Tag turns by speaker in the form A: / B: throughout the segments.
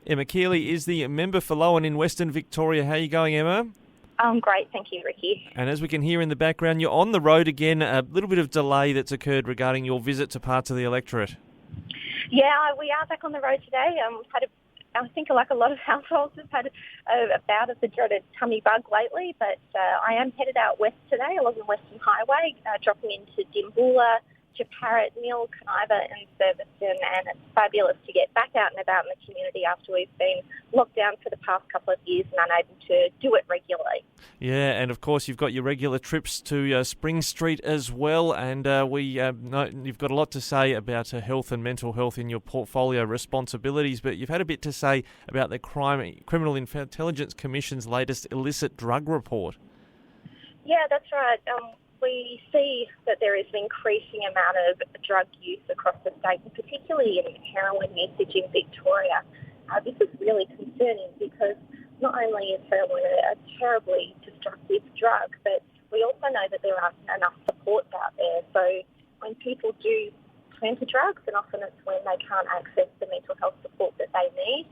A: Emma Kealy is the member for Lowan in Western Victoria. How are you going, Emma?
B: Great, thank you, Ricky.
A: And as we can hear in the background, you're on the road again. A little bit of delay that's occurred regarding your visit to parts of the electorate.
B: Yeah, we are back on the road today. We've had I think like a lot of households have had a bout of the dreaded tummy bug lately, but I am headed out west today along the Western Highway, dropping into Dimboola, Jeparit, Mill, Kaniva and Surbiton, and it's fabulous to get back out and about in the community after we've been locked down for the past couple of years and unable to do it regularly.
A: Yeah, and of course you've got your regular trips to Spring Street as well, and we know you've got a lot to say about health and mental health in your portfolio responsibilities, but you've had a bit to say about the Criminal Intelligence Commission's latest illicit drug report.
B: Yeah, that's right. We see that there is an increasing amount of drug use across the state, and particularly in heroin usage in Victoria. This is really concerning because not only is heroin a terribly destructive drug, but we also know that there aren't enough supports out there. So when people do turn to drugs, and often it's when they can't access the mental health support that they need,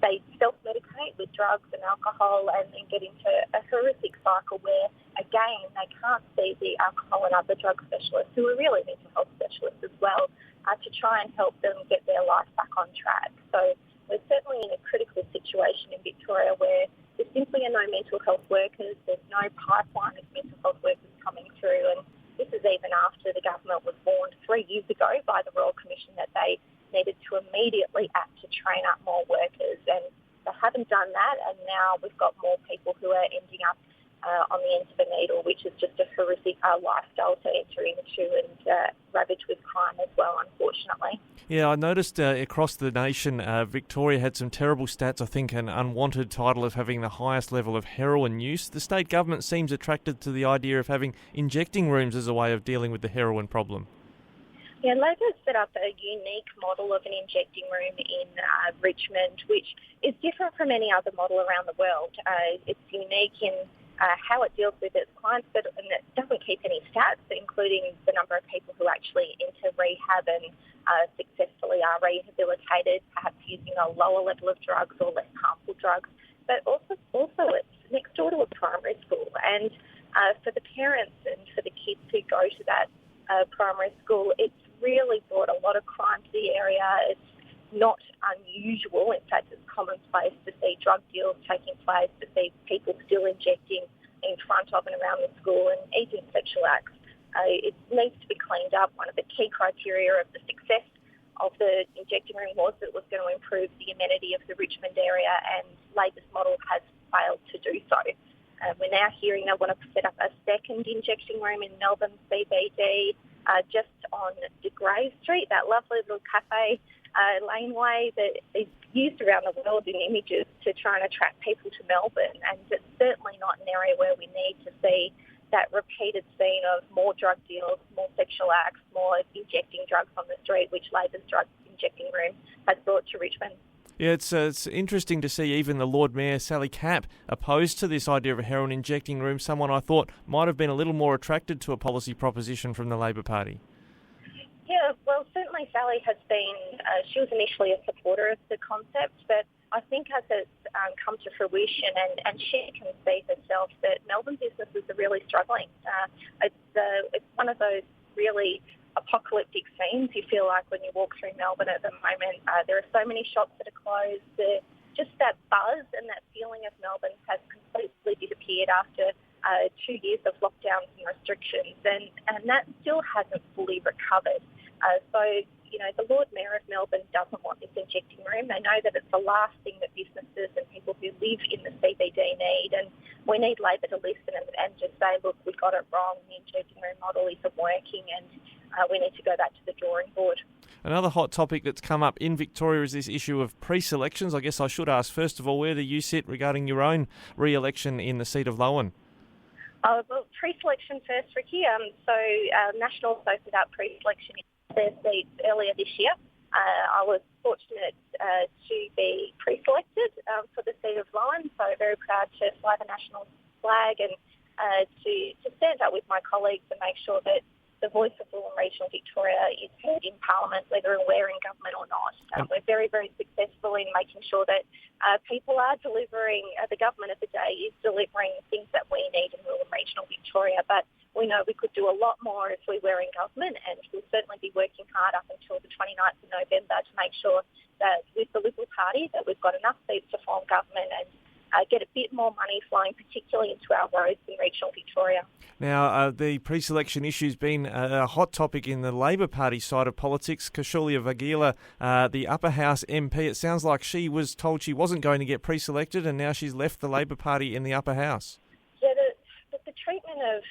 B: they self-medicate with drugs and alcohol and then get into a horrific cycle where, again, they can't see the alcohol and other drug specialists, who are really mental health specialists as well, to try and help them get their life back on track. So we're certainly in a critical situation in Victoria where there simply are no mental health workers, there's no pipeline of mental health workers coming through, and this is even after the government was warned 3 years ago by the Royal Commission that they needed to immediately act to train up more workers, and they haven't done that, and now we've got more people who are ending up on the end of the needle, which is just a horrific lifestyle to enter into and ravaged with crime as well, unfortunately.
A: Yeah, I noticed across the nation, Victoria had some terrible stats, I think an unwanted title of having the highest level of heroin use. The state government seems attracted to the idea of having injecting rooms as a way of dealing with the heroin problem.
B: Yeah, Labor's set up a unique model of an injecting room in Richmond, which is different from any other model around the world. It's unique in how it deals with its clients, and it doesn't keep any stats, including the number of people who actually enter rehab and successfully are rehabilitated, perhaps using a lower level of drugs or less harmful drugs. But also it's next door to a primary school, and for the parents and for the kids who go to that primary school, it's really brought a lot of crime to the area. It's not unusual. In fact, it's commonplace to see drug deals taking place, to see people still injecting in front of and around the school, and even sexual acts. It needs to be cleaned up. One of the key criteria of the success of the injecting room was that it was going to improve the amenity of the Richmond area, and Labor's model has failed to do so. We're now hearing they want to set up a second injecting room in Melbourne CBD, just on De Grey Street, that lovely little cafe laneway that is used around the world in images to try and attract people to Melbourne. And it's certainly not an area where we need to see that repeated scene of more drug deals, more sexual acts, more injecting drugs on the street, which Labor's drug injecting room has brought to Richmond.
A: Yeah, it's interesting to see even the Lord Mayor, Sally Capp, opposed to this idea of a heroin injecting room, someone I thought might have been a little more attracted to a policy proposition from the Labor Party.
B: Yeah, well, certainly Sally has been, she was initially a supporter of the concept, but I think as it's come to fruition and she can see herself that Melbourne businesses are really struggling. It's one of those really apocalyptic scenes you feel like when you walk through Melbourne at the moment. There are so many shops that are closed. Just that buzz and that feeling of Melbourne has completely disappeared after 2 years of lockdowns and restrictions, and that still hasn't fully recovered. So, you know, the Lord Mayor of Melbourne doesn't want this injecting room. They know that it's the last thing that businesses and people who live in the CBD need, and we need Labor to listen and just say, look, we got it wrong, the injecting room model isn't working, and we need to go back to the drawing board.
A: Another hot topic that's come up in Victoria is this issue of pre-selections. I guess I should ask, first of all, where do you sit regarding your own re-election in the seat of Lowan?
B: Well, pre-selection first, Ricky. So Nationals opened up pre-selection in their seats earlier this year. I was fortunate to be pre-selected for the seat of Lowan, so very proud to fly the Nationals flag and to stand up with my colleagues and make sure that the voice of rural and regional Victoria is heard in Parliament, whether we're in government or not. We're very, very successful in making sure that people are delivering, the government of the day is delivering things that we need in rural and regional Victoria. But we know we could do a lot more if we were in government, and we'll certainly be working hard up until the 29th of November to make sure that with the Liberal Party that we've got enough seats to form government and get a bit more money flowing, particularly into our roads in regional Victoria.
A: Now, the pre-selection issue's been a hot topic in the Labor Party side of politics. Kashuliya Vaghela, the Upper House MP, it sounds like she was told she wasn't going to get pre-selected, and now she's left the Labor Party in the Upper House.
B: Yeah, the treatment of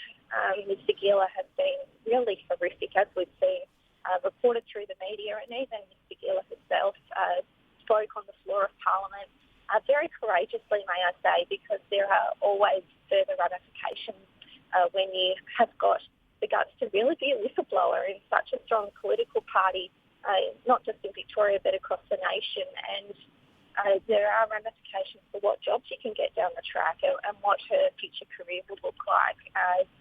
B: Ms Vaghela has been really horrific, as we've seen reported through the media, and even Ms Vaghela herself spoke on the floor of Parliament very courageously, may I say, because there are always further ramifications when you have got the guts to really be a whistleblower in such a strong political party, not just in Victoria but across the nation. And there are ramifications for what jobs you can get down the track and what her future career will look like.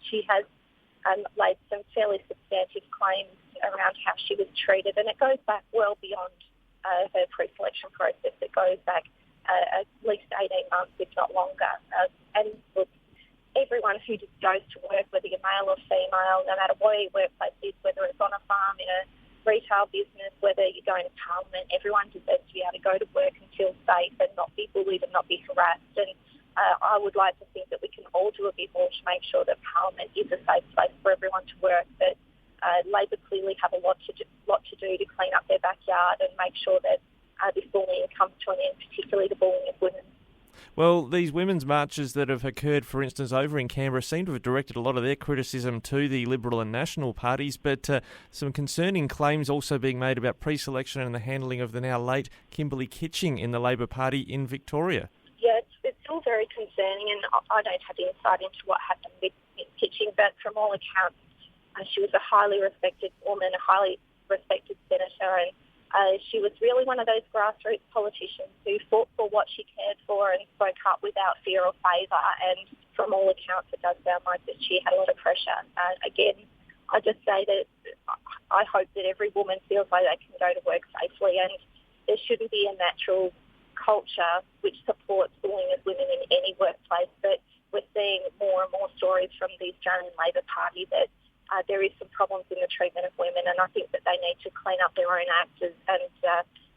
B: She has laid some fairly substantive claims around how she was treated, and it goes back well beyond her pre-selection process. It goes back at least 18 months, if not longer. And look, everyone who just goes to work, whether you're male or female, no matter what your workplace is, whether it's on a farm, in a retail business, whether you're going to Parliament, everyone deserves to be able to go to work and feel safe and not be bullied and not be harassed. And I would like to think that we can all do a bit more to make sure that Parliament is a safe place for everyone to work. But Labor clearly have a lot to do to clean up their backyard and make sure that this bullying comes to an end, particularly the bullying of women.
A: Well, these women's marches that have occurred, for instance, over in Canberra, seem to have directed a lot of their criticism to the Liberal and National parties, but some concerning claims also being made about pre-selection and the handling of the now late Kimberley Kitching in the Labor Party in Victoria.
B: Yeah, it's all very concerning, and I don't have insight into what happened with Kitching, but from all accounts, she was a highly respected woman, a highly respected senator, and she was really one of those grassroots politicians who fought for what she cared for and spoke up without fear or favour. And from all accounts, it does sound like that she had a lot of pressure. Again, I just say that I hope that every woman feels like they can go to work safely, and there shouldn't be a natural culture which supports bullying of women in any workplace. But we're seeing more and more stories from the Australian Labor Party that there is some problems in the treatment of women, and I think that they need to clean up their own acts and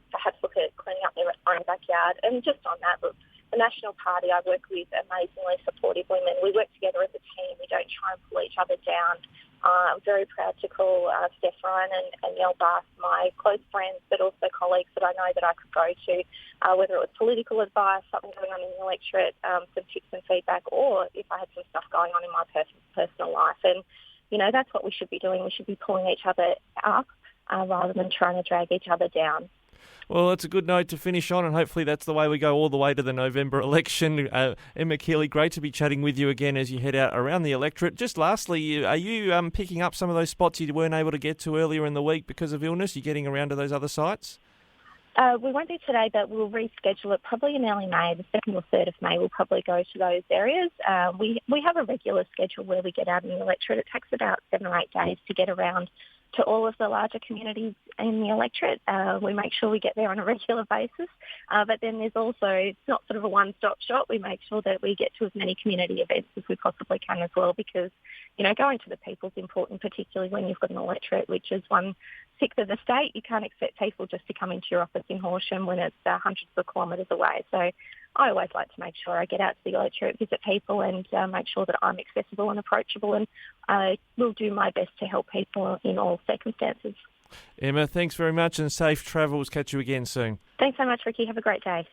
B: perhaps look at cleaning up their own backyard. And just on that, look, the National Party, I work with amazingly supportive women. We work together as a team. We don't try and pull each other down. I'm very proud to call Steph Ryan and Mel Bass my close friends, but also colleagues that I know that I could go to, whether it was political advice, something going on in the electorate, some tips and feedback, or if I had some stuff going on in my personal life. And you know, that's what we should be doing. We should be pulling each other up rather than trying to drag each other down.
A: Well, it's a good note to finish on, and hopefully that's the way we go all the way to the November election. Emma Kealy, great to be chatting with you again as you head out around the electorate. Just lastly, are you picking up some of those spots you weren't able to get to earlier in the week because of illness? You getting around to those other sites?
B: We won't be today, but we'll reschedule it probably in early May. The 2nd or 3rd of May, we'll probably go to those areas. We have a regular schedule where we get out in the electorate. It takes about 7 or 8 days to get around to all of the larger communities in the electorate. We make sure we get there on a regular basis. But then there's also, it's not sort of a one-stop shop. We make sure that we get to as many community events as we possibly can as well, because, you know, going to the people is important, particularly when you've got an electorate, which is 1/6 of the state. You can't expect people just to come into your office in Horsham when it's hundreds of kilometres away. So I always like to make sure I get out to the electorate, visit people, and make sure that I'm accessible and approachable, and I will do my best to help people in all circumstances.
A: Emma, thanks very much and safe travels. Catch you again soon.
B: Thanks so much, Ricky. Have a great day.